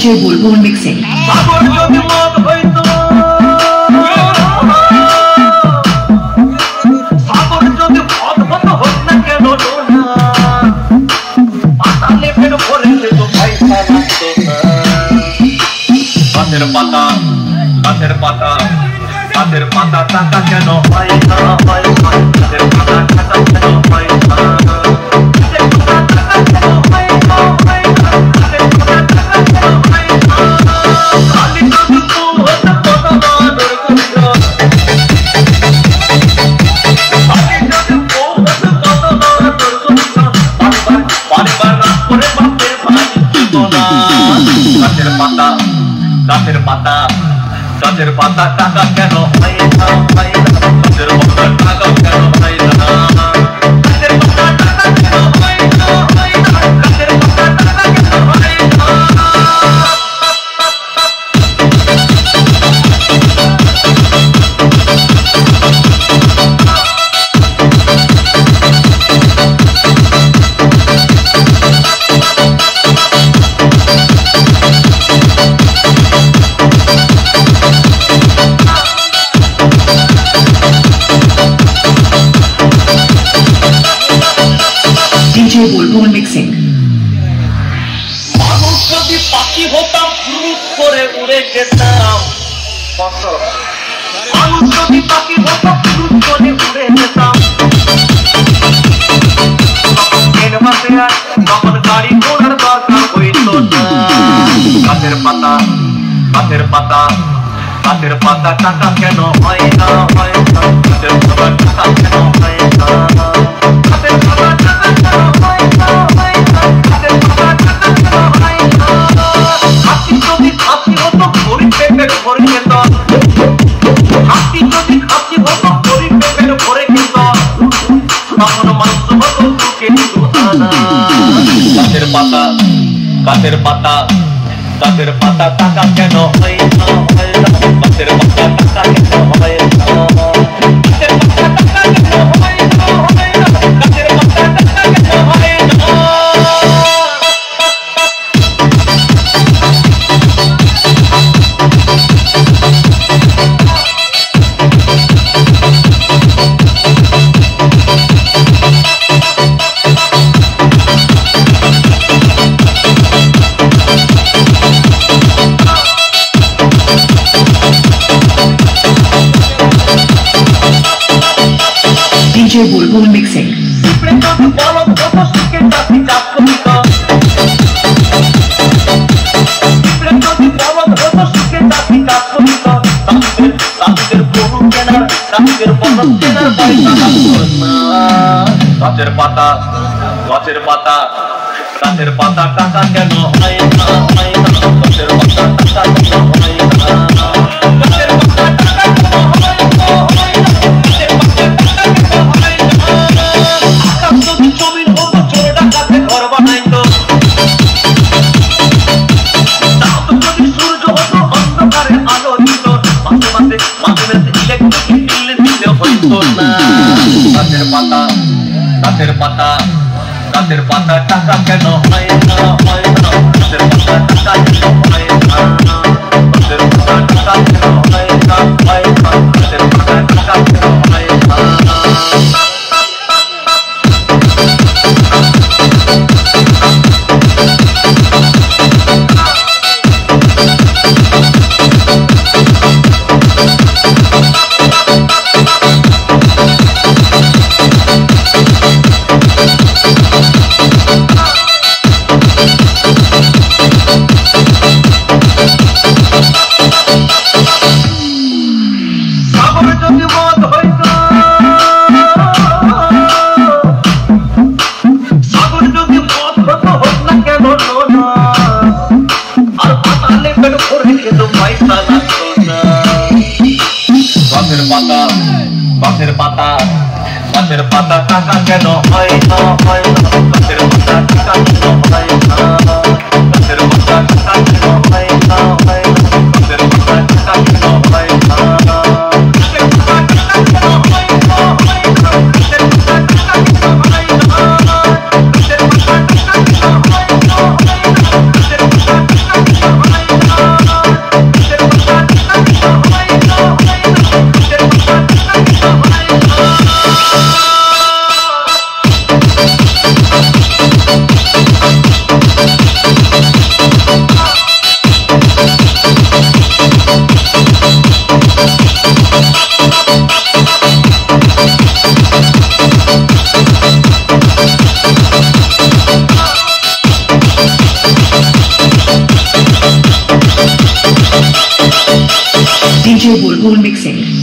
DJ Bulbul Mixing. Kader pata taka keno paita paita kader pata taka keno paita kader pata taka keno paita paita kader pata taka keno paita kali kali tu hota hota bador kudro kali kali tu hota hota bador kudro paribar pore bape bhai tona kader pata taka keno paita paita kader pata taka keno paita kader pata taka keno paita paita kader pata taka keno paita DJ Bulbul Mixing. মানুষ যদি পাখি হতাম ফুরুত করে উড়ে যেতাম মানুষ যদি পাখি হতাম ফুরুত করে উড়ে যেতাম তখন গাড়ি ঘোড়ার দরকার হইত না গাছের পাতা গাছের পাতা গাছের পাতা টাকা কেন হয় না হয় না গাছের পাতা টাকা কেন হয় না গাছের পাতা টাকা কেন হয় না হয় না গাছের পাতা টাকা কেন হয় না হাতি যদি খাসি হতো গরিব পেটের ভরে খেত হাতি যদি খাসি হতো গরিব পেটের ভরে খেত তখন মাংস হতো দুকে দুহানা গাছের পাতা গাছের পাতা গাছের পাতা টাকা কেন হয় না হয় না গাছের পাতা টাকা কেন হয় না গাছের পাতা টাকা কেন হয় না হয় না গাছের পাতা টাকা কেন হয় না DJ Bulbul Mixing. গাছের পাতা গাছের পাতা গাছের পাতা টাকা কেন হয় না হয় না গাছের পাতা টাকা কেন হয় না গাছের পাতা টাকা কেন হয় না হয় না গাছের পাতা টাকা কেন হয় না আকাশ যদি জমিন হতো চোর ডাকাতে ঘর বানাইতো চাঁদ যদি সূর্য হতো অন্ধকারে আলো দিত মাঝে মাঝে মাঝে মাঝে ইলেকট্রিক বিল দিতে হইতো না গাছের পাতা গাছের পাতা গাছের পাতা টাকা কেন হয় না হয় না গাছের পাতা টাকা কেন হয় না গাছের পাতা টাকা কেন হয় না হয় না গাছের পাতা টাকা কেন হয় না গাছের পাতা গাছের পাতা টাকা কেন হয় না হয় না গাছের পাতা টাকা কেন হয় না গাছের পাতা টাকা কেন হয় না হয় না গাছের পাতা টাকা কেন হয় না গাছের পাতা টাকা কেন হয় না হয় না গাছের পাতা টাকা কেন হয় না গাছের পাতা টাকা কেন হয় না হয় না গাছের পাতা টাকা কেন হয় না Bulbul mixing.